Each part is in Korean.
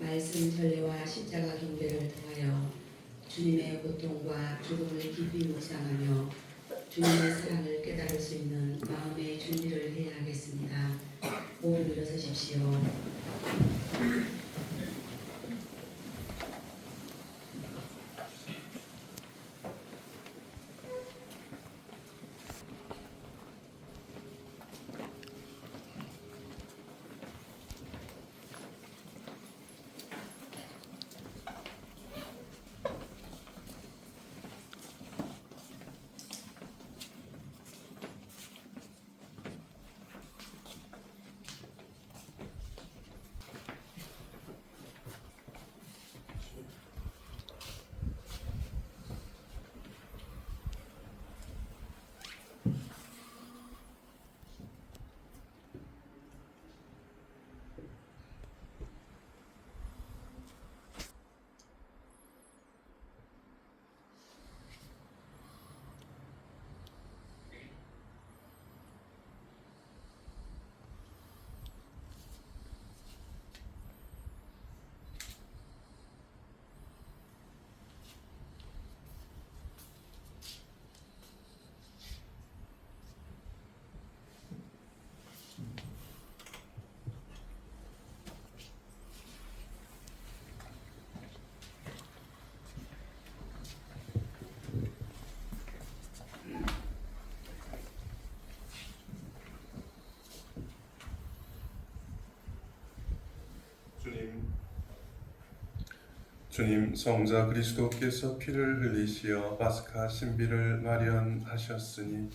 말씀 전례와 십자가 경배를 통하여 주님의 고통과 죽음을 깊이 묵상하며 주님의 사랑을 깨달을 수 있는 마음의 준비를 해야 하겠습니다. 모두 일어서십시오. 주님, 성자 그리스도께서 피를 흘리시어 파스카 신비를 마련하셨으니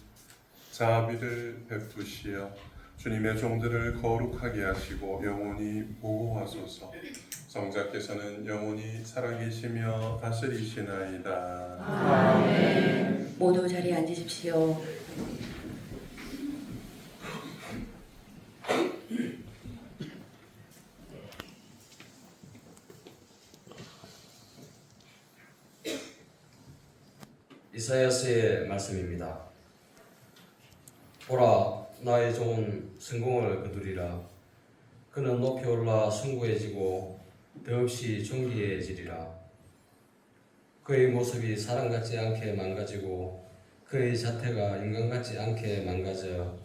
자비를 베푸시어 주님의 종들을 거룩하게 하시고 영원히 보호하소서. 성자께서는 영원히 살아계시며 다스리시나이다. 아멘. 모두 자리에 앉으십시오. 이사야서의 말씀입니다. 보라, 나의 종은 성공을 거두리라. 그는 높이 올라 숭고해지고 더없이 존귀해지리라. 그의 모습이 사람 같지 않게 망가지고 그의 자태가 인간 같지 않게 망가져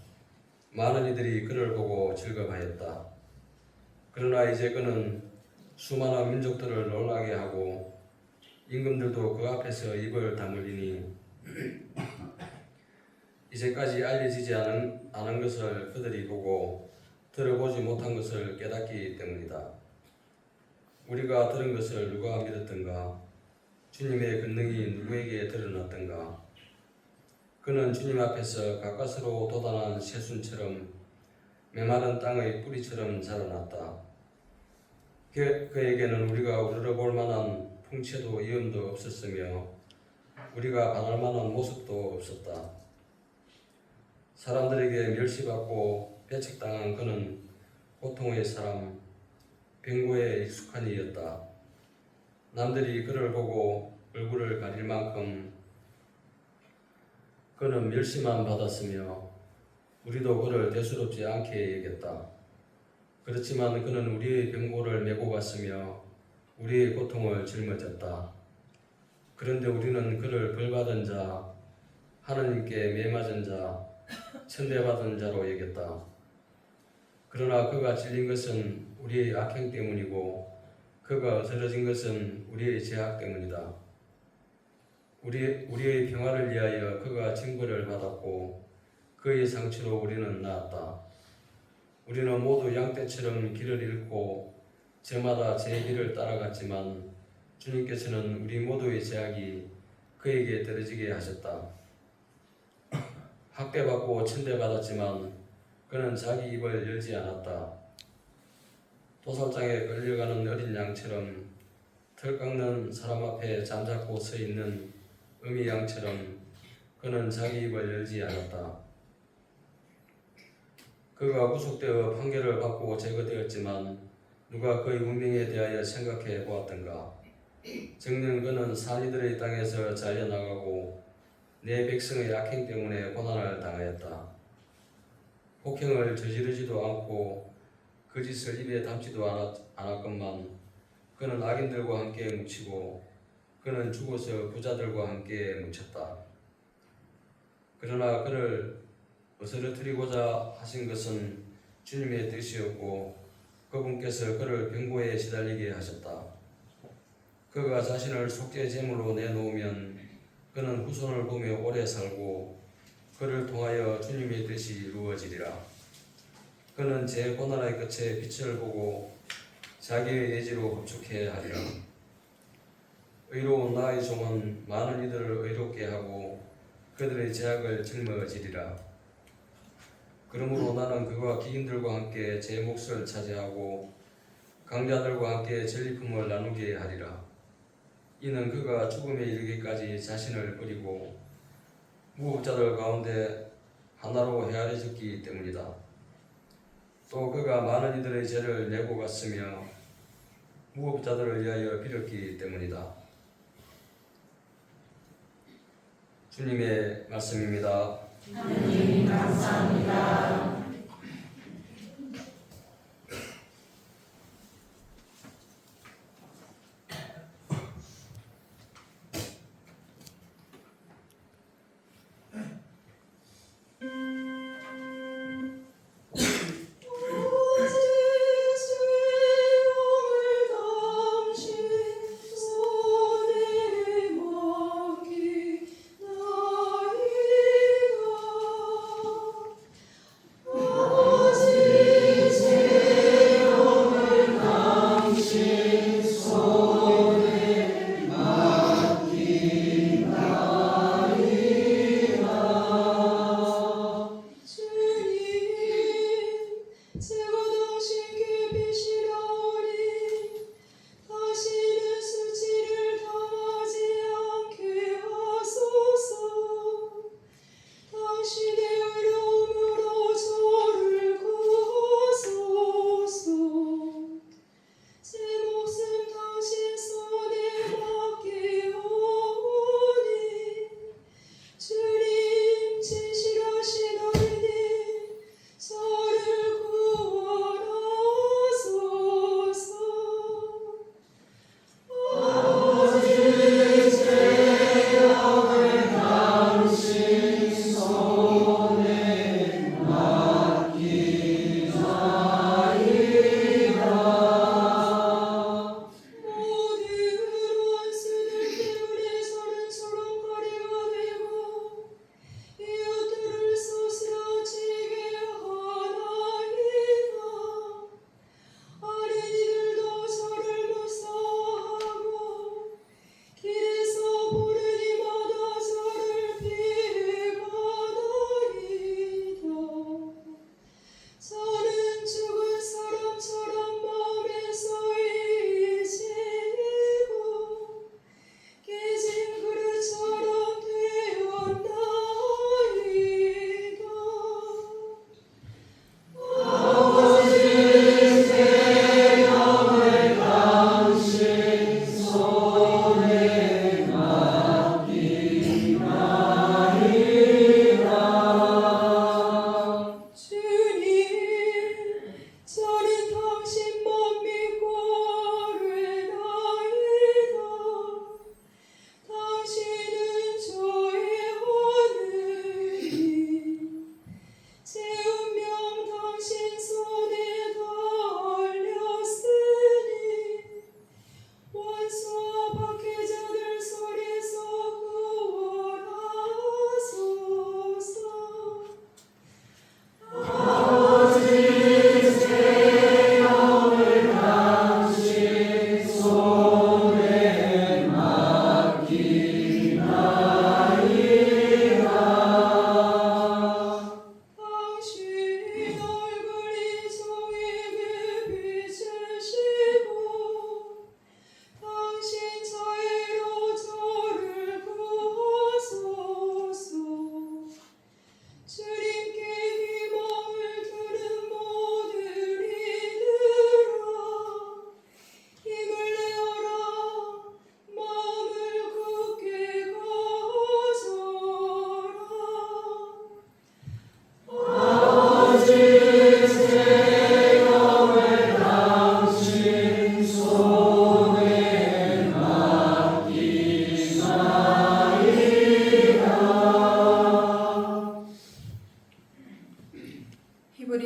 많은 이들이 그를 보고 즐거워하였다. 그러나 이제 그는 수많은 민족들을 놀라게 하고 임금들도 그 앞에서 입을 다물리니 이제까지 알려지지 않은 것을 그들이 보고 들어보지 못한 것을 깨닫기 때문이다. 우리가 들은 것을 누가 믿었던가? 주님의 권능이 누구에게 드러났던가? 그는 주님 앞에서 가까스로 돋아난 새순처럼 메마른 땅의 뿌리처럼 자라났다. 그에게는 우리가 우러러볼 만한 풍채도 이음도 없었으며 우리가 반할 만한 모습도 없었다. 사람들에게 멸시받고 배척당한 그는 고통의 사람, 병고에 익숙한 이였다. 남들이 그를 보고 얼굴을 가릴 만큼 그는 멸시만 받았으며 우리도 그를 대수롭지 않게 여겼다. 그렇지만 그는 우리의 병고를 메고 갔으며 우리의 고통을 짊어졌다. 그런데 우리는 그를 벌받은 자, 하나님께 매맞은 자, 천대받은 자로 여겼다. 그러나 그가 찔린 것은 우리의 악행 때문이고 그가 쓰러진 것은 우리의 죄악 때문이다. 우리의 평화를 위하여 그가 징벌을 받았고 그의 상처로 우리는 나았다. 우리는 모두 양떼처럼 길을 잃고 저마다 제 길을 따라갔지만 주님께서는 우리 모두의 죄악이 그에게 떨어지게 하셨다. 학대받고 천대받았지만 그는 자기 입을 열지 않았다. 도살장에 끌려가는 어린 양처럼 털 깎는 사람 앞에 잠자코 서 있는 어미 양처럼 그는 자기 입을 열지 않았다. 그가 구속되어 판결을 받고 제거되었지만 누가 그의 운명에 대하여 생각해 보았던가? 정녕 그는 산이들의 땅에서 잘려나가고 내 백성의 악행 때문에 고난을 당하였다. 폭행을 저지르지도 않고 그 짓을 입에 담지도 않았건만 그는 악인들과 함께 묻히고 그는 죽어서 부자들과 함께 묻혔다. 그러나 그를 어스러뜨리고자 하신 것은 주님의 뜻이었고 그분께서 그를 병고에 시달리게 하셨다. 그가 자신을 속죄 제물로 내놓으면 그는 후손을 보며 오래 살고 그를 통하여 주님의 뜻이 이루어지리라. 그는 제 고난의 끝에 빛을 보고 자기의 예지로 흡족해 하리라. 의로운 나의 종은 많은 이들을 의롭게 하고 그들의 죄악을 짊어지리라. 그러므로 나는 그가 기인들과 함께 제 몫을 차지하고 강자들과 함께 전리품을 나누게 하리라. 이는 그가 죽음에 이르기까지 자신을 버리고 무법자들 가운데 하나로 헤아려졌기 때문이다. 또 그가 많은 이들의 죄를 내고 갔으며 무법자들을 위하여 빌었기 때문이다. 주님의 말씀입니다. 하느님 감사합니다. 오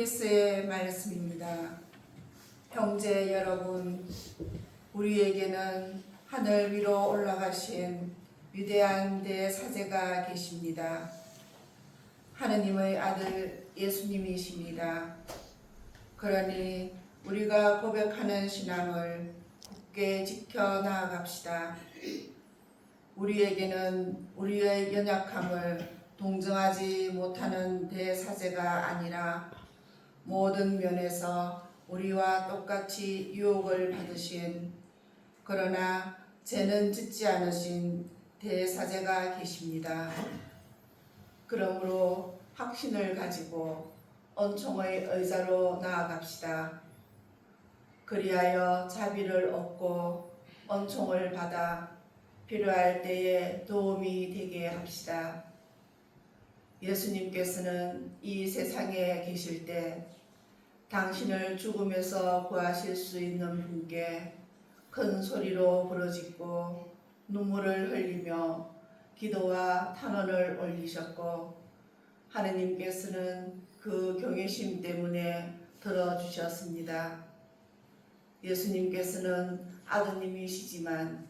그리스도의 말씀입니다. 형제 여러분, 우리에게는 하늘 위로 올라가신 위대한 대사제가 계십니다. 하느님의 아들 예수님이십니다. 그러니 우리가 고백하는 신앙을 굳게 지켜 나아갑시다. 우리에게는 우리의 연약함을 동정하지 못하는 대사제가 아니라 모든 면에서 우리와 똑같이 유혹을 받으신 그러나 죄는 짓지 않으신 대사제가 계십니다. 그러므로 확신을 가지고 은총의 의자로 나아갑시다. 그리하여 자비를 얻고 은총을 받아 필요할 때에 도움이 되게 합시다. 예수님께서는 이 세상에 계실 때 당신을 죽음에서 구하실 수 있는 분께 큰 소리로 부르짖고 눈물을 흘리며 기도와 탄원을 올리셨고 하느님께서는 그 경외심 때문에 들어주셨습니다. 예수님께서는 아드님이시지만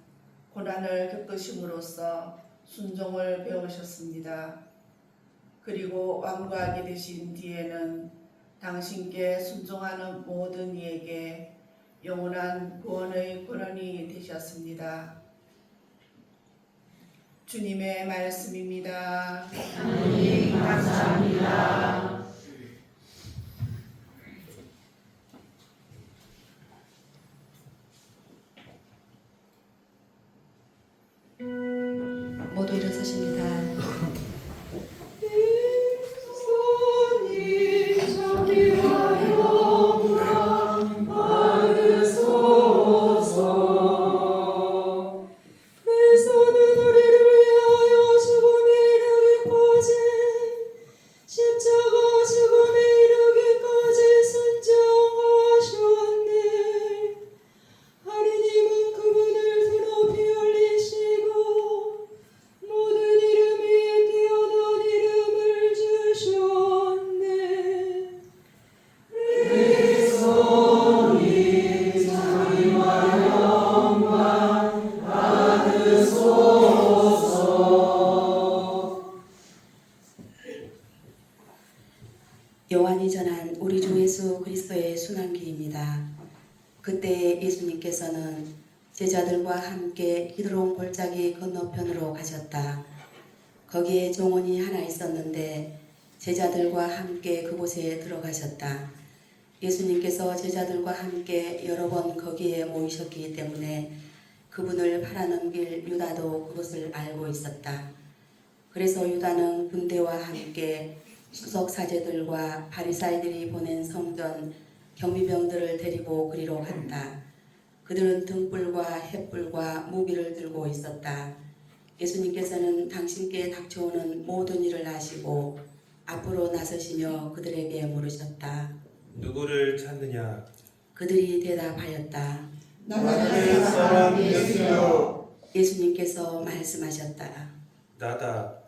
고난을 겪으심으로써 순종을 배우셨습니다. 그리고 왕과하게 되신 뒤에는 당신께 순종하는 모든 이에게 영원한 구원의 권원이 되셨습니다. 주님의 말씀입니다. 하나님 감사합니다. 모두 일어서십니다. 요한이 전한 우리 주 예수 그리스도의 순환기입니다. 그때 예수님께서는 제자들과 함께 기드론 골짜기 건너편으로 가셨다. 거기에 정원이 하나 있었는데 제자들과 함께 그곳에 들어가셨다. 예수님께서 제자들과 함께 여러 번 거기에 모이셨기 때문에 그분을 팔아넘길 유다도 그것을 알고 있었다. 그래서 유다는 군대와 함께 수석 사제들과 바리사이들이 보낸 성전 경비병들을 데리고 그리로 갔다. 그들은 등불과 횃불과 무기를 들고 있었다. 예수님께서는 당신께 닥쳐오는 모든 일을 아시고 앞으로 나서시며 그들에게 물으셨다. 누구를 찾느냐? 그들이 대답하였다. 나사렛 사람 예수여. 예수님께서 말씀하셨다. 나다.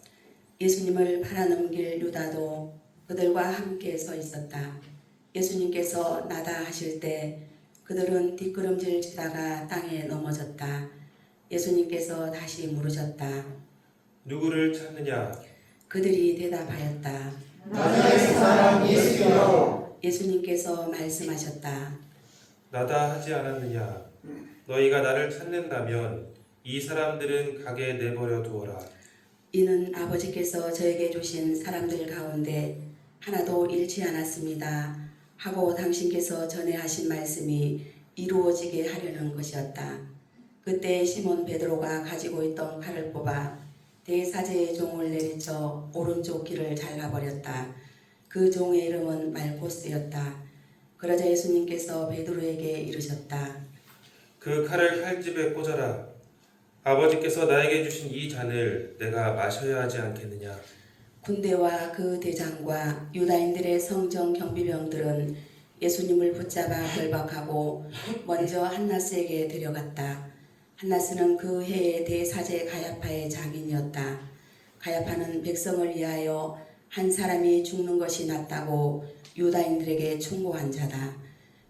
예수님을 팔아넘길 유다도 그들과 함께 서 있었다. 예수님께서 나다 하실 때 그들은 뒷걸음질 치다가 땅에 넘어졌다. 예수님께서 다시 물으셨다. 누구를 찾느냐? 그들이 대답하였다. 나사렛 사람 예수여. 예수님께서 말씀하셨다. 나다 하지 않았느냐? 너희가 나를 찾는다면 이 사람들은 가게 내버려 두어라. 이는 아버지께서 저에게 주신 사람들 가운데 하나도 잃지 않았습니다 하고 당신께서 전에 하신 말씀이 이루어지게 하려는 것이었다. 그때 시몬 베드로가 가지고 있던 칼을 뽑아 대사제의 종을 내리쳐 오른쪽 귀를 잘라버렸다. 그 종의 이름은 말코스였다. 그러자 예수님께서 베드로에게 이르셨다. 그 칼을 칼집에 꽂아라. 아버지께서 나에게 주신 이 잔을 내가 마셔야 하지 않겠느냐? 군대와 그 대장과 유다인들의 성전 경비병들은 예수님을 붙잡아 결박하고 먼저 한나스에게 데려갔다. 한나스는 그 해의 대사제 가야파의 장인이었다. 가야파는 백성을 위하여 한 사람이 죽는 것이 낫다고 유다인들에게 충고한 자다.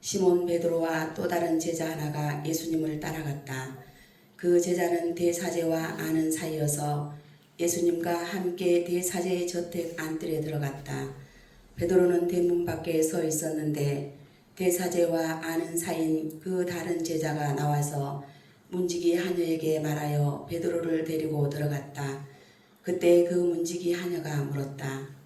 시몬 베드로와 또 다른 제자 하나가 예수님을 따라갔다. 그 제자는 대사제와 아는 사이여서 예수님과 함께 대사제의 저택 안뜰에 들어갔다. 베드로는 대문 밖에 서 있었는데 대사제와 아는 사이인 그 다른 제자가 나와서 문지기 하녀에게 말하여 베드로를 데리고 들어갔다. 그때 그 문지기 하녀가 물었다.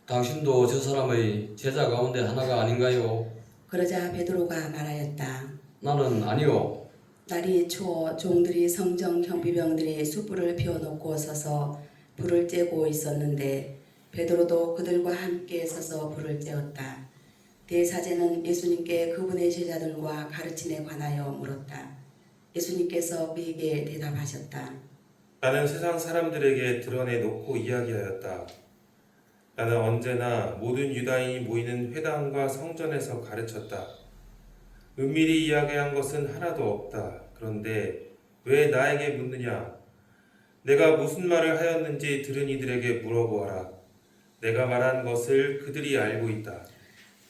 당신도 저 사람의 제자 가운데 하나가 아닌가요? 그러자 베드로가 말하였다. 나는 아니요. 날이 추워 종들이 성정 경비병들이 숯불을 피워놓고 서서 불을 쬐고 있었는데 베드로도 그들과 함께 서서 불을 쬐었다. 대사제는 예수님께 그분의 제자들과 가르침에 관하여 물었다. 예수님께서 그에게 대답하셨다. 나는 세상 사람들에게 드러내놓고 이야기하였다. 나는 언제나 모든 유다인이 모이는 회당과 성전에서 가르쳤다. 은밀히 이야기한 것은 하나도 없다. 그런데 왜 나에게 묻느냐? 내가 무슨 말을 하였는지 들은 이들에게 물어보아라. 내가 말한 것을 그들이 알고 있다.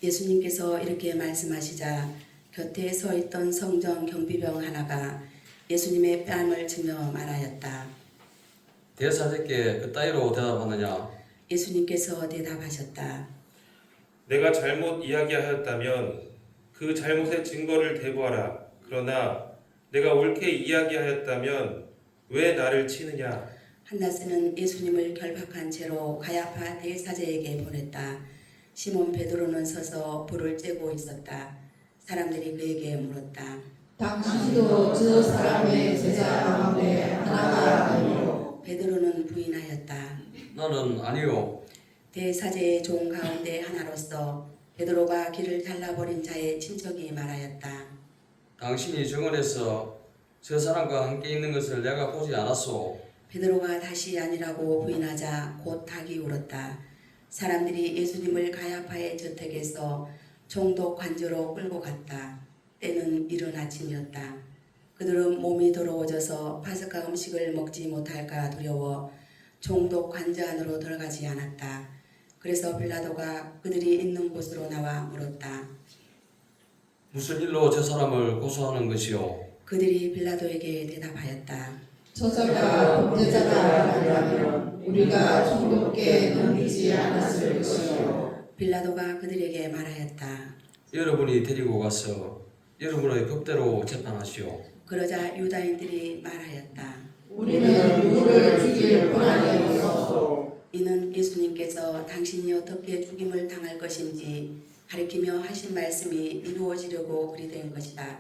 예수님께서 이렇게 말씀하시자 곁에 서 있던 성정 경비병 하나가 예수님의 뺨을 치며 말하였다. 대사제께 그따위로 대답하느냐? 예수님께서 대답하셨다. 내가 잘못 이야기하였다면 그 잘못의 증거를 대보아라. 그러나 내가 옳게 이야기하였다면 왜 나를 치느냐? 한나스는 예수님을 결박한 채로 가야파 대사제에게 보냈다. 시몬 베드로는 서서 불을 쬐고 있었다. 사람들이 그에게 물었다. 당신도 저 사람의 제자 가운데 하나가 아니요. 베드로는 부인하였다. 나는 아니요. 대사제의 종 가운데 하나로서 베드로가 길을 잘라버린 자의 친척이 말하였다. 당신이 정원에서 저 사람과 함께 있는 것을 내가 보지 않았소. 베드로가 다시 아니라고 부인하자 곧 닭이 울었다. 사람들이 예수님을 가야파의 저택에서 총독 관저로 끌고 갔다. 때는 이른 아침이었다. 그들은 몸이 더러워져서 파스카 음식을 먹지 못할까 두려워 총독 관저 안으로 들어가지 않았다. 그래서 빌라도가 그들이 있는 곳으로 나와 물었다. 무슨 일로 저 사람을 고소하는 것이오? 그들이 빌라도에게 대답하였다. 저자가 범죄자가 아니라면 우리가 총독께 넘기지 않았을 것이요. 빌라도가 그들에게 말하였다. 여러분이 데리고 가서 여러분의 법대로 재판하시오. 그러자 유다인들이 말하였다. 우리는 누구를 죽일 권한이 없어. 이는 예수님께서 당신이 어떻게 죽임을 당할 것인지 가리키며 하신 말씀이 이루어지려고 그리 된 것이다.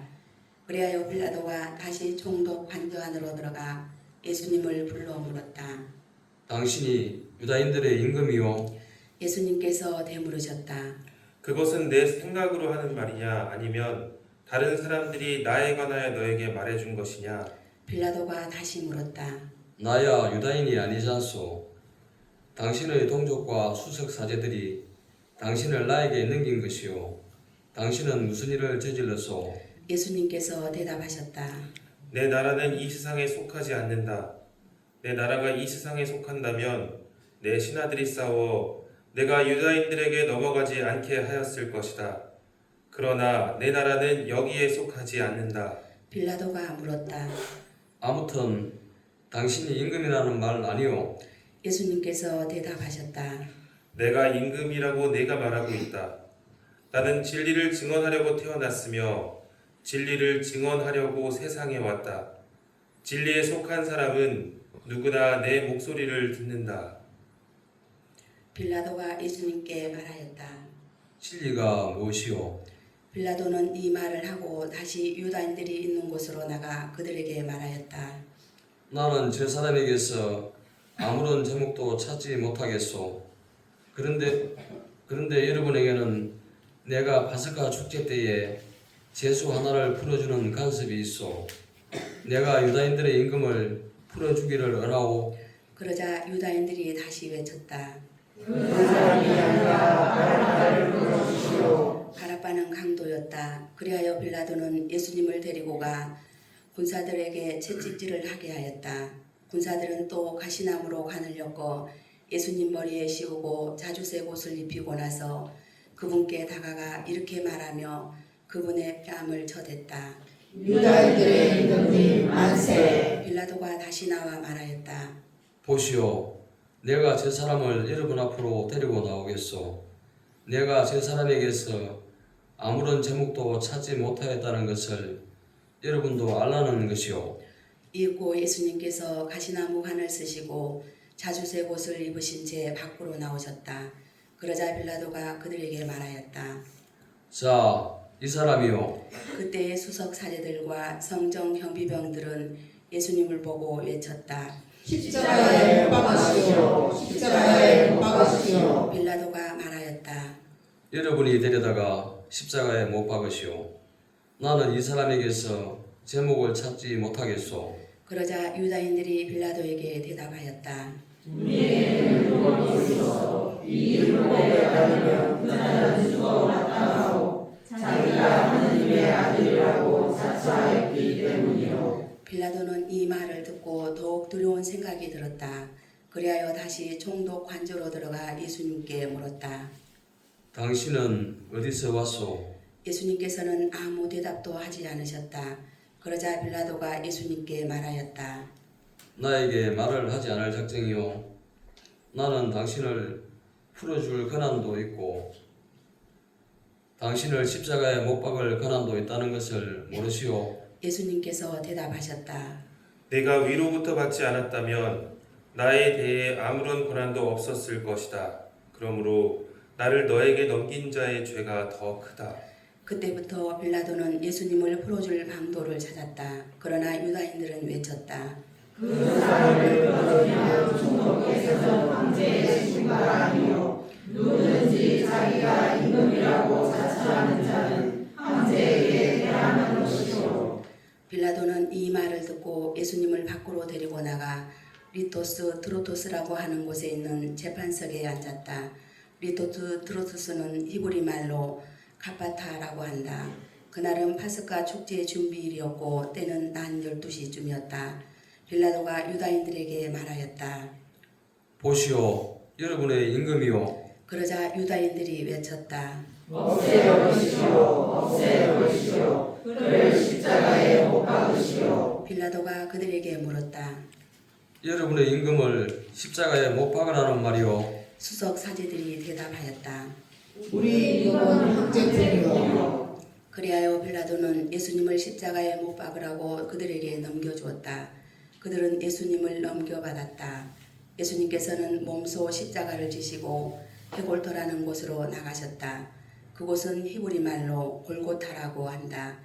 그리하여 빌라도가 다시 총독 관저 안으로 들어가 예수님을 불러 물었다. 당신이 유다인들의 임금이요? 예수님께서 되물으셨다. 그것은 내 생각으로 하는 말이냐? 아니면 다른 사람들이 나에 관하여 너에게 말해준 것이냐? 빌라도가 다시 물었다. 나야 유다인이 아니지 않소. 당신의 동족과 수석 사제들이 당신을 나에게 넘긴 것이요. 당신은 무슨 일을 저질렀소? 예수님께서 대답하셨다. 내 나라는 이 세상에 속하지 않는다. 내 나라가 이 세상에 속한다면 내 신하들이 싸워 내가 유다인들에게 넘어가지 않게 하였을 것이다. 그러나 내 나라는 여기에 속하지 않는다. 빌라도가 물었다. 아무튼 당신이 임금이라는 말 아니오. 예수님께서 대답하셨다. 내가 임금이라고 내가 말하고 있다. 나는 진리를 증언하려고 태어났으며 진리를 증언하려고 세상에 왔다. 진리에 속한 사람은 누구나 내 목소리를 듣는다. 빌라도가 예수님께 말하였다. 진리가 무엇이오? 빌라도는 이 말을 하고 다시 유다인들이 있는 곳으로 나가 그들에게 말하였다. 나는 저 사람에게서 아무런 제목도 찾지 못하겠소. 그런데 여러분에게는 내가 파스카 축제 때에 제수 하나를 풀어주는 간섭이 있어. 내가 유다인들의 임금을 풀어주기를 원하오. 그러자 유다인들이 다시 외쳤다. 바라바는 강도였다. 그리하여 빌라도는 예수님을 데리고 가 군사들에게 채찍질을 하게 하였다. 군사들은 또 가시나무로 관을 엮어 예수님 머리에 씌우고 자주색 옷을 입히고 나서 그분께 다가가 이렇게 말하며 그분의 뺨을 쳐댔다. 유다인들의 임금님 만세. 빌라도가 다시 나와 말하였다. 보시오, 내가 저 사람을 여러분 앞으로 데리고 나오겠소. 내가 저 사람에게서 아무런 제목도 찾지 못하였다는 것을 여러분도 알라는 것이오. 이윽고 예수님께서 가시나무 관을 쓰시고 자주색 옷을 입으신 채 밖으로 나오셨다. 그러자 빌라도가 그들에게 말하였다. 자, 이 사람이요. 그때의 수석 사제들과 성정 경비병들은 예수님을 보고 외쳤다. 십자가에 못 박으시오. 십자가에 못 박으시오. 빌라도가 말하였다. 여러분이 데려다가 십자가에 못 박으시오. 나는 이 사람에게서 제목을 찾지 못하겠소. 그러자 유다인들이 빌라도에게 대답하였다. 빌라도는 이 말을 듣고 더욱 두려운 생각이 들었다. 그리하여 다시 총독 관저로 들어가 예수님께 물었다. 당신은 어디서 왔소? 예수님께서는 아무 대답도 하지 않으셨다. 그러자 빌라도가 예수님께 말하였다. 나에게 말을 하지 않을 작정이요. 나는 당신을 풀어줄 권한도 있고 당신을 십자가에 못 박을 권한도 있다는 것을 모르시오. 예수님께서 대답하셨다. 내가 위로부터 받지 않았다면 나에 대해 아무런 권한도 없었을 것이다. 그러므로 나를 너에게 넘긴 자의 죄가 더 크다. 그때부터 빌라도는 예수님을 풀어줄 방도를 찾았다. 그러나 유다인들은 외쳤다. 빌라도는 이 말을 듣고 예수님을 밖으로 데리고 나가 리토스 트로토스라고 하는 곳에 있는 재판석에 앉았다. 리토스 트로토스는 히브리 말로 가파타라고 한다. 그날은 파스카 축제 준비일이었고 때는 낮 12시쯤이었다. 빌라도가 유다인들에게 말하였다. 보시오, 여러분의 임금이요. 그러자 유다인들이 외쳤다. 빌라도가 그들에게 물었다. 여러분의 임금을 십자가에 못 박으라는 말이오. 수석 사제들이 대답하였다. 우리 임금은 황제품이요. 그리하여 빌라도는 예수님을 십자가에 못 박으라고 그들에게 넘겨주었다. 그들은 예수님을 넘겨받았다. 예수님께서는 몸소 십자가를 지시고 헤골터라는 곳으로 나가셨다. 그곳은 히브리 말로 골고타라고 한다.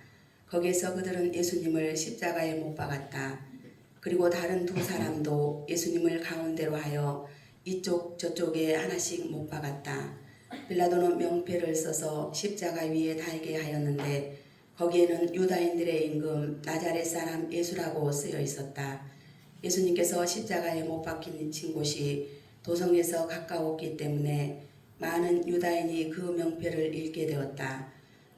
거기에서 그들은 예수님을 십자가에 못 박았다. 그리고 다른 두 사람도 예수님을 가운데로 하여 이쪽 저쪽에 하나씩 못 박았다. 빌라도는 명패를 써서 십자가 위에 달게 하였는데 거기에는 유다인들의 임금 나자렛 사람 예수라고 쓰여 있었다. 예수님께서 십자가에 못 박히신 곳이 도성에서 가까웠기 때문에 많은 유다인이 그 명패를 읽게 되었다.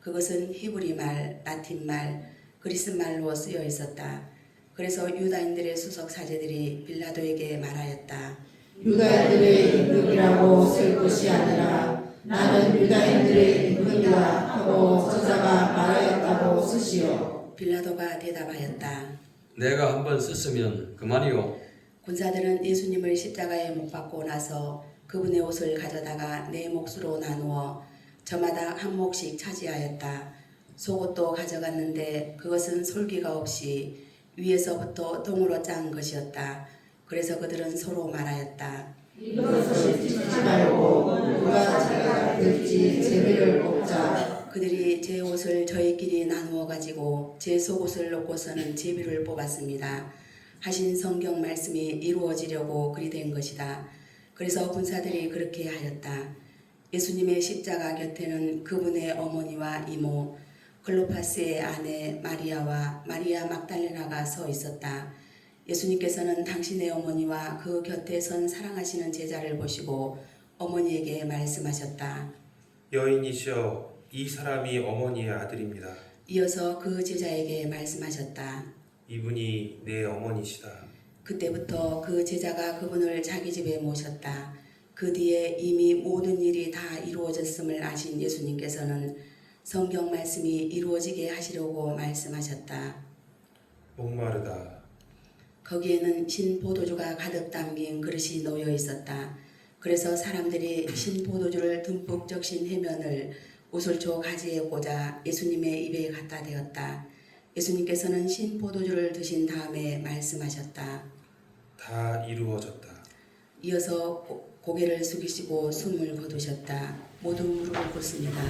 그것은 히브리 말, 라틴 말, 그리스 말로 쓰여 있었다. 그래서 유다인들의 수석 사제들이 빌라도에게 말하였다. 유다인들의 임금이라고 쓸 것이 아니라 나는 유다인들의 임금이다 하고 저자가 말하였다고 쓰시오. 빌라도가 대답하였다. 내가 한번 썼으면 그만이오. 군사들은 예수님을 십자가에 못 박고 나서 그분의 옷을 가져다가 네 몫으로 나누어 저마다 한 몫씩 차지하였다. 속옷도 가져갔는데 그것은 솔기가 없이 위에서부터 동으로 짠 것이었다. 그래서 그들은 서로 말하였다. 이것을 찢지 말고 누가 자기가 될지 제비를 뽑자. 그들이 제 옷을 저희끼리 나누어 가지고 제 속옷을 놓고서는 제비를 뽑았습니다. 하신 성경 말씀이 이루어지려고 그리 된 것이다. 그래서 군사들이 그렇게 하였다. 예수님의 십자가 곁에는 그분의 어머니와 이모 클로파스의 아내 마리아와 마리아 막달레나가 서 있었다. 예수님께서는 당신의 어머니와 그 곁에 선 사랑하시는 제자를 보시고 어머니에게 말씀하셨다. 여인이시여, 이 사람이 어머니의 아들입니다. 이어서 그 제자에게 말씀하셨다. 이분이 내 어머니시다. 그때부터 그 제자가 그분을 자기 집에 모셨다. 그 뒤에 이미 모든 일이 다 이루어졌음을 아신 예수님께서는 성경 말씀이 이루어지게 하시려고 말씀하셨다. 목마르다. 거기에는 신 포도주가 가득 담긴 그릇이 놓여 있었다. 그래서 사람들이 신 포도주를 듬뿍 적신 해면을 우슬초 가지에 꽂아 예수님의 입에 갖다 대었다. 예수님께서는 신 포도주를 드신 다음에 말씀하셨다. 다 이루어졌다. 이어서 고개를 숙이시고 숨을 거두셨다. 모두 무릎을 꿇습니다.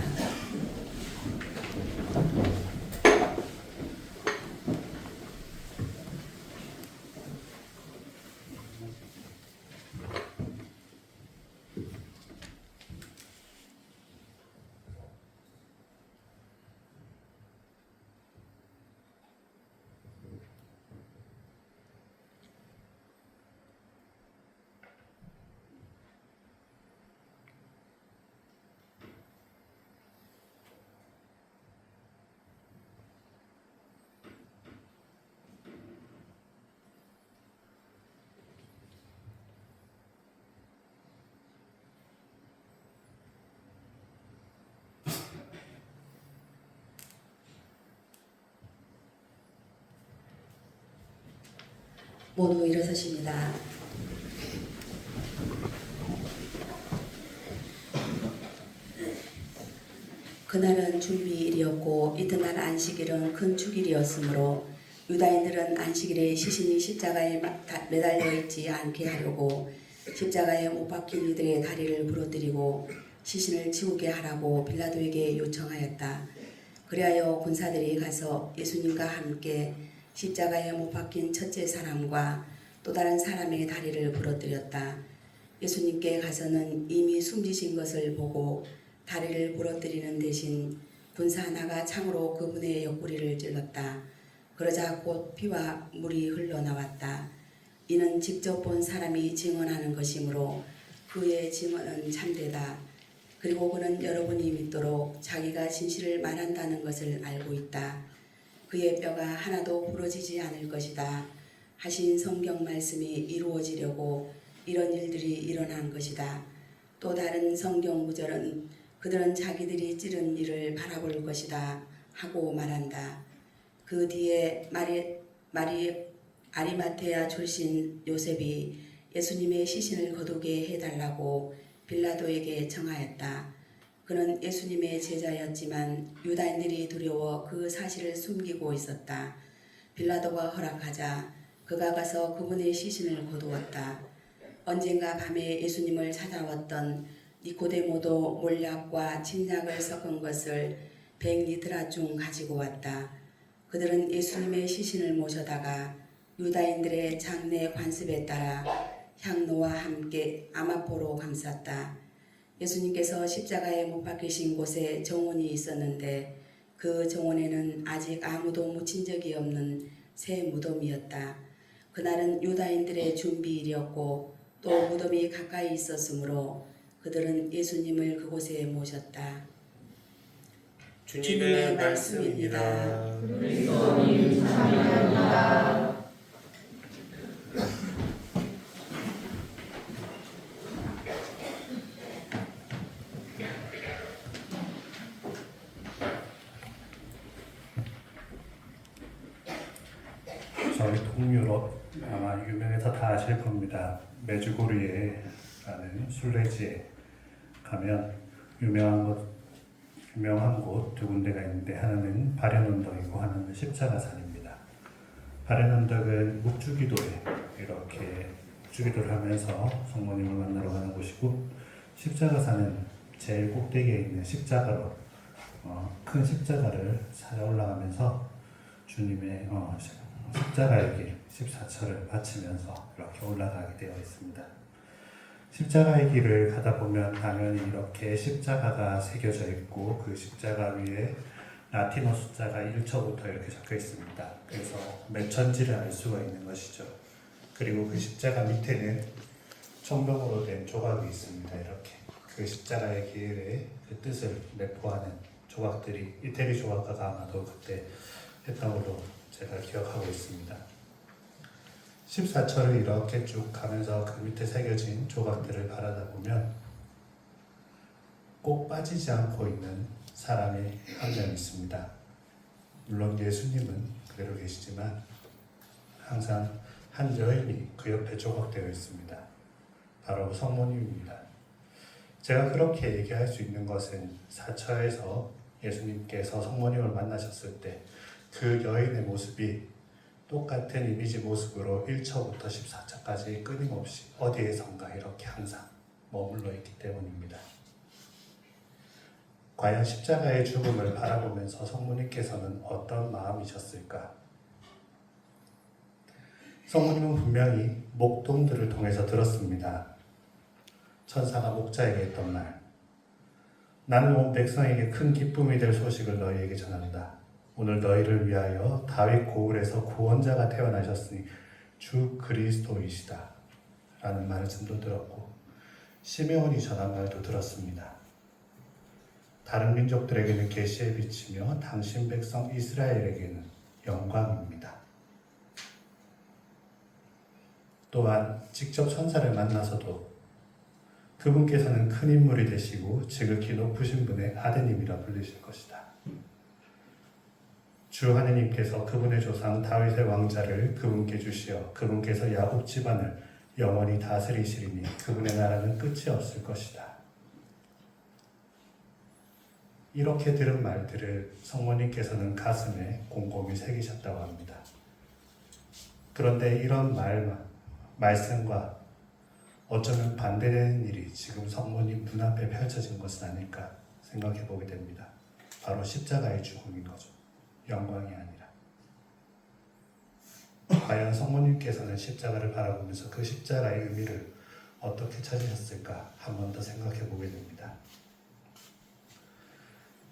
모두 일어서십니다. 그날은 준비일이었고 이튿날 안식일은 큰 축일이었으므로 유다인들은 안식일에 시신이 십자가에 매달려 있지 않게 하려고 십자가에 못 박힌 이들의 다리를 부러뜨리고 시신을 치우게 하라고 빌라도에게 요청하였다. 그리하여 군사들이 가서 예수님과 함께 십자가에 못 박힌 첫째 사람과 또 다른 사람의 다리를 부러뜨렸다. 예수님께 가서는 이미 숨지신 것을 보고 다리를 부러뜨리는 대신 군사 하나가 창으로 그분의 옆구리를 찔렀다. 그러자 곧 피와 물이 흘러나왔다. 이는 직접 본 사람이 증언하는 것이므로 그의 증언은 참되다. 그리고 그는 여러분이 믿도록 자기가 진실을 말한다는 것을 알고 있다. 그의 뼈가 하나도 부러지지 않을 것이다 하신 성경 말씀이 이루어지려고 이런 일들이 일어난 것이다. 또 다른 성경 구절은 그들은 자기들이 찌른 일을 바라볼 것이다 하고 말한다. 그 뒤에 아리마테아 출신 요셉이 예수님의 시신을 거두게 해달라고 빌라도에게 청하였다. 그는 예수님의 제자였지만 유다인들이 두려워 그 사실을 숨기고 있었다. 빌라도가 허락하자 그가 가서 그분의 시신을 거두었다. 언젠가 밤에 예수님을 찾아왔던 니코데모도 몰약과 진약을 섞은 것을 100리트라쯤 가지고 왔다. 그들은 예수님의 시신을 모셔다가 유다인들의 장례 관습에 따라 향로와 함께 아마포로 감쌌다. 예수님께서 십자가에 못 박히신 곳에 정원이 있었는데 그 정원에는 아직 아무도 묻힌 적이 없는 새 무덤이었다. 그날은 유다인들의 준비일이었고 또 무덤이 가까이 있었으므로 그들은 예수님을 그곳에 모셨다. 주님의 말씀입니다. 그리스도님 찬양합니다. 저희 동유럽 아마 유명해서 다 아실 겁니다. 메주고리에 가는 순례지에 가면 유명한 곳 두 군데가 있는데 하나는 바렌언덕이고 하나는 십자가산입니다. 바렌언덕은 묵주기도에 이렇게 묵주기도를 하면서 성모님을 만나러 가는 곳이고 십자가산은 제일 꼭대기에 있는 십자가로 큰 십자가를 찾아 올라가면서 주님의 십자가의 길 14철을 바치면서 이렇게 올라가게 되어 있습니다. 십자가의 길을 가다 보면 당연히 이렇게 십자가가 새겨져 있고 그 십자가 위에 라틴어 숫자가 1처부터 이렇게 적혀 있습니다. 그래서 몇 천지를 알 수가 있는 것이죠. 그리고 그 십자가 밑에는 청동으로 된 조각이 있습니다. 이렇게 그 십자가의 길의 그 뜻을 내포하는 조각들이 이태리 조각가가 아마도 그때 했던 걸로 제가 기억하고 있습니다. 14철을 이렇게 쭉 가면서 그 밑에 새겨진 조각들을 바라다 보면 꼭 빠지지 않고 있는 사람이 한 명 있습니다. 물론 예수님은 그대로 계시지만 항상 한 여인이 그 옆에 조각되어 있습니다. 바로 성모님입니다. 제가 그렇게 얘기할 수 있는 것은 4처에서 예수님께서 성모님을 만나셨을 때 그 여인의 모습이 똑같은 이미지 모습으로 1처부터 14처까지 끊임없이 어디에선가 이렇게 항상 머물러 있기 때문입니다. 과연 십자가의 죽음을 바라보면서 성모님께서는 어떤 마음이셨을까? 성모님은 분명히 목동들을 통해서 들었습니다. 천사가 목자에게 했던 말, 나는 온 백성에게 큰 기쁨이 될 소식을 너희에게 전한다. 오늘 너희를 위하여 다윗 고을에서 구원자가 태어나셨으니 주 그리스도이시다. 라는 말씀도 들었고 시메온이 전한 말도 들었습니다. 다른 민족들에게는 계시의 빛이며 당신 백성 이스라엘에게는 영광입니다. 또한 직접 천사를 만나서도 그분께서는 큰 인물이 되시고 지극히 높으신 분의 아드님이라 불리실 것이다. 주 하느님께서 그분의 조상 다윗의 왕자를 그분께 주시어 그분께서 야곱 집안을 영원히 다스리시리니 그분의 나라는 끝이 없을 것이다. 이렇게 들은 말들을 성모님께서는 가슴에 곰곰이 새기셨다고 합니다. 그런데 이런 말씀과 어쩌면 반대되는 일이 지금 성모님 눈앞에 펼쳐진 것은 아닐까 생각해 보게 됩니다. 바로 십자가의 죽음인 거죠. 영광이 아니라. 과연 성모님께서는 십자가를 바라보면서 그 십자가의 의미를 어떻게 찾으셨을까 한 번 더 생각해 보게 됩니다.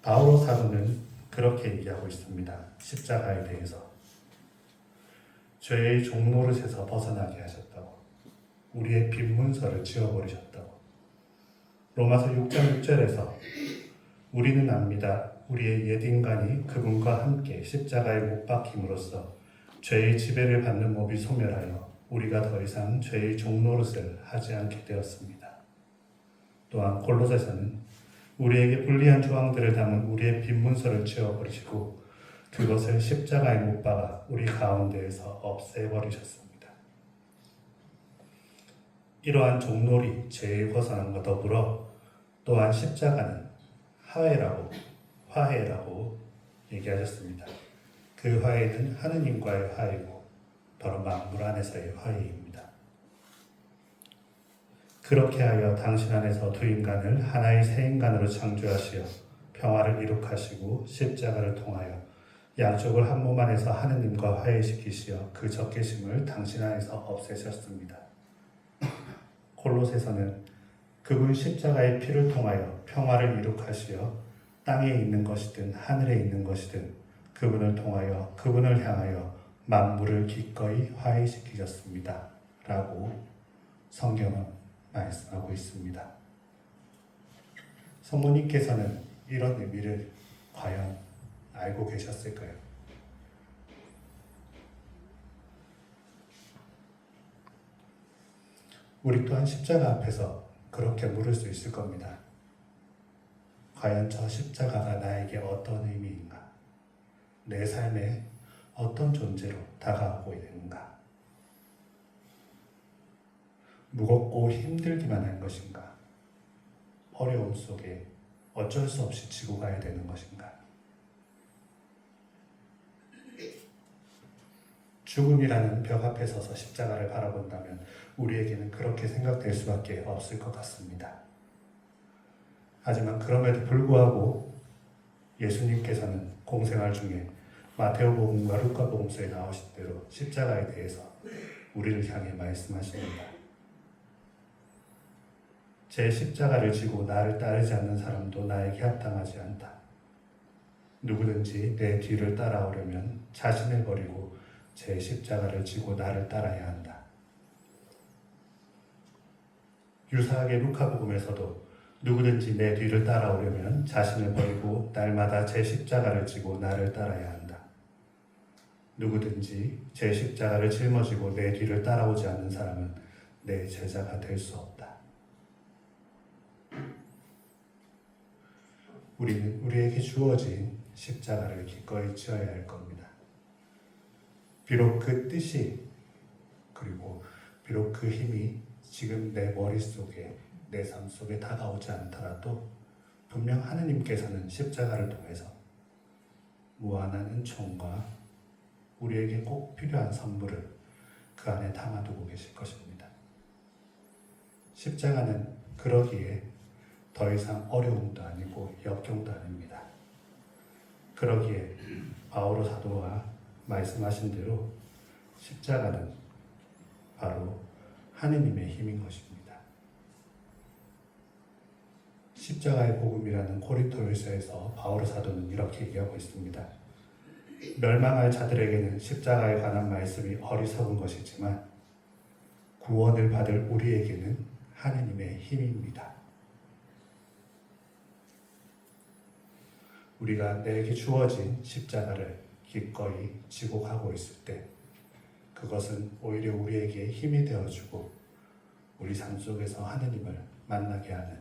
바오로 사도는 그렇게 얘기하고 있습니다. 십자가에 대해서. 죄의 종노릇에서 벗어나게 하셨다고. 우리의 빈 문서를 지워버리셨다고. 로마서 6장 6절에서 우리는 압니다. 우리의 옛 인간이 그분과 함께 십자가에 못 박힘으로써 죄의 지배를 받는 법이 소멸하여 우리가 더 이상 죄의 종노릇을 하지 않게 되었습니다. 또한 골로새서는 우리에게 불리한 조항들을 담은 우리의 빈 문서를 지워버리시고 그것을 십자가에 못 박아 우리 가운데에서 없애버리셨습니다. 이러한 종놀이, 죄의 벗어남과 더불어 또한 십자가는 화해라고 얘기하셨습니다. 그 화해는 하느님과의 화해이고 바로 만물 안에서의 화해입니다. 그렇게 하여 당신 안에서 두 인간을 하나의 새 인간으로 창조하시어 평화를 이룩하시고 십자가를 통하여 양쪽을 한 몸 안에서 하느님과 화해시키시어 그 적개심을 당신 안에서 없애셨습니다. 콜로새서는 그분 십자가의 피를 통하여 평화를 이룩하시어 땅에 있는 것이든 하늘에 있는 것이든 그분을 통하여 그분을 향하여 만물을 기꺼이 화해시키셨습니다. 라고 성경은 말씀하고 있습니다. 성모님께서는 이런 의미를 과연 알고 계셨을까요? 우리 또한 십자가 앞에서 그렇게 물을 수 있을 겁니다. 과연 저 십자가가 나에게 어떤 의미인가? 내 삶에 어떤 존재로 다가오고 있는가? 무겁고 힘들기만 한 것인가? 어려움 속에 어쩔 수 없이 지고 가야 되는 것인가? 죽음이라는 벽 앞에 서서 십자가를 바라본다면 우리에게는 그렇게 생각될 수밖에 없을 것 같습니다. 하지만 그럼에도 불구하고 예수님께서는 공생활 중에 마테오복음과 루카복음서에 나오신 대로 십자가에 대해서 우리를 향해 말씀하십니다. 제 십자가를 지고 나를 따르지 않는 사람도 나에게 합당하지 않다. 누구든지 내 뒤를 따라오려면 자신을 버리고 제 십자가를 지고 나를 따라야 한다. 유사하게 루카복음에서도 누구든지 내 뒤를 따라오려면 자신을 버리고 날마다 제 십자가를 지고 나를 따라야 한다. 누구든지 제 십자가를 짊어지고 내 뒤를 따라오지 않는 사람은 내 제자가 될 수 없다. 우리는 우리에게 주어진 십자가를 기꺼이 지어야 할 겁니다. 비록 그 뜻이 그리고 비록 그 힘이 지금 내 머릿속에 내 삶 속에 다가오지 않더라도 분명 하느님께서는 십자가를 통해서 무한한 은총과 우리에게 꼭 필요한 선물을 그 안에 담아두고 계실 것입니다. 십자가는 그러기에 더 이상 어려움도 아니고 역경도 아닙니다. 그러기에 바오로 사도가 말씀하신 대로 십자가는 바로 하느님의 힘인 것입니다. 십자가의 복음이라는 고린토일서에서 바오로 사도는 이렇게 얘기하고 있습니다. 멸망할 자들에게는 십자가에 관한 말씀이 어리석은 것이지만 구원을 받을 우리에게는 하느님의 힘입니다. 우리가 내게 주어진 십자가를 기꺼이 지고 가고 있을 때 그것은 오히려 우리에게 힘이 되어주고 우리 삶 속에서 하느님을 만나게 하는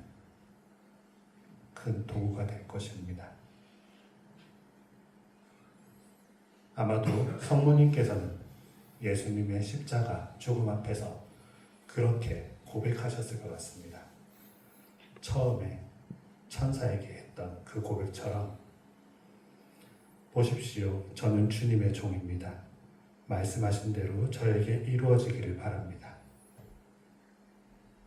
큰 도구가 될 것입니다. 아마도 성모님께서는 예수님의 십자가 죽음 앞에서 그렇게 고백하셨을 것 같습니다. 처음에 천사에게 했던 그 고백처럼 보십시오. 저는 주님의 종입니다. 말씀하신 대로 저에게 이루어지기를 바랍니다.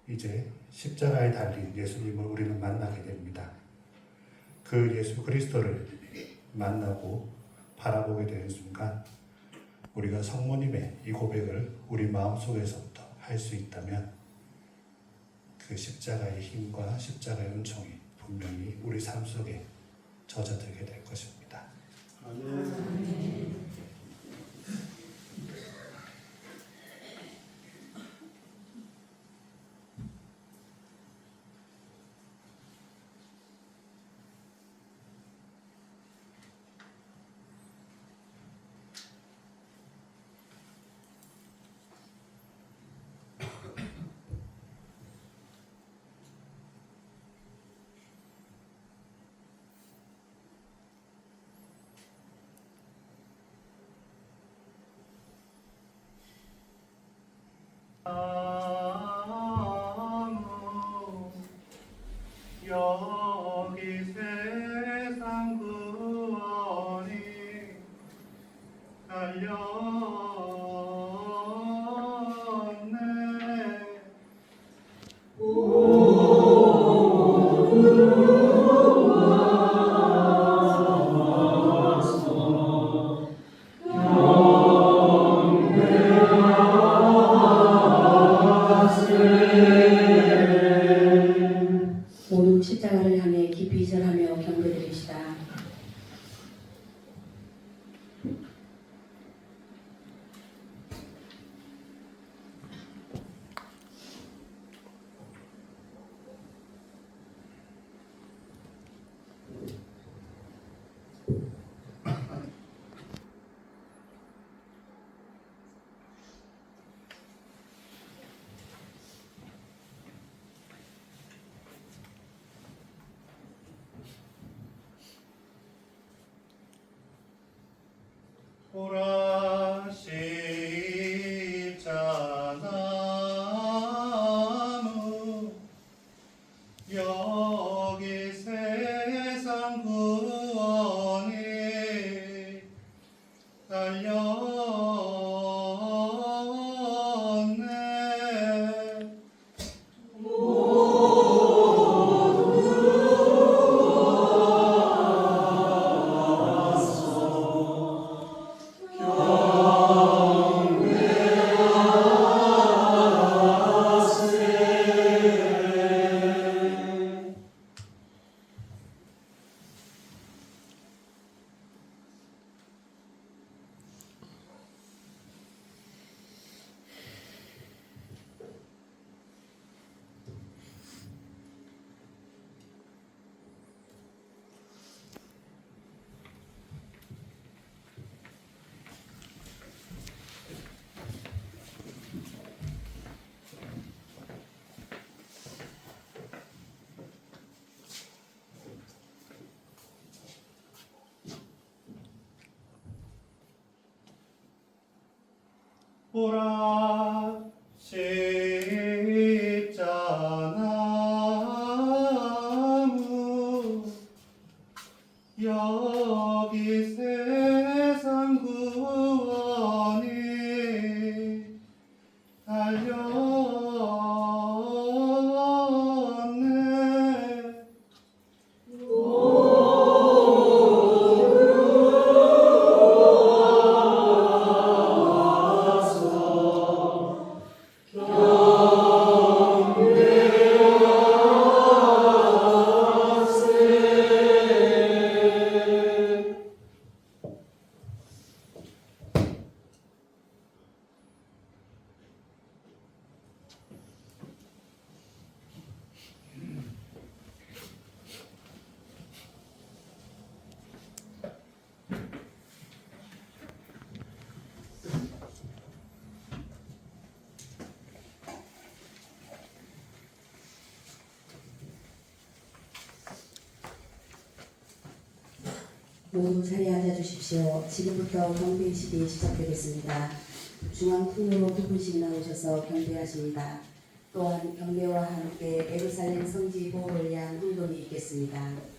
이제 십자가에 달린 예수님을 우리는 만나게 됩니다. 그 예수 그리스도를 만나고 바라보게 되는 순간 우리가 성모님의 이 고백을 우리 마음속에서부터 할 수 있다면 그 십자가의 힘과 십자가의 은총이 분명히 우리 삶 속에 젖어들게 될 것입니다. 아멘. 여기 세상 구원이 달렸네. 모든 십자가를 향해 깊이 절하며 경배드립시다. 보라 십자나무 여기 세상 구원이 달렸네. 보라 십자나무 여기 세상 구원이 달렸네. 모두 자리에 앉아 주십시오. 지금부터 경배식이 시작되겠습니다. 중앙 통로로 두 분씩 나오셔서 경배하십니다. 또한 경배와 함께 예루살렘 성지 보호를 위한 훈돈이 있겠습니다.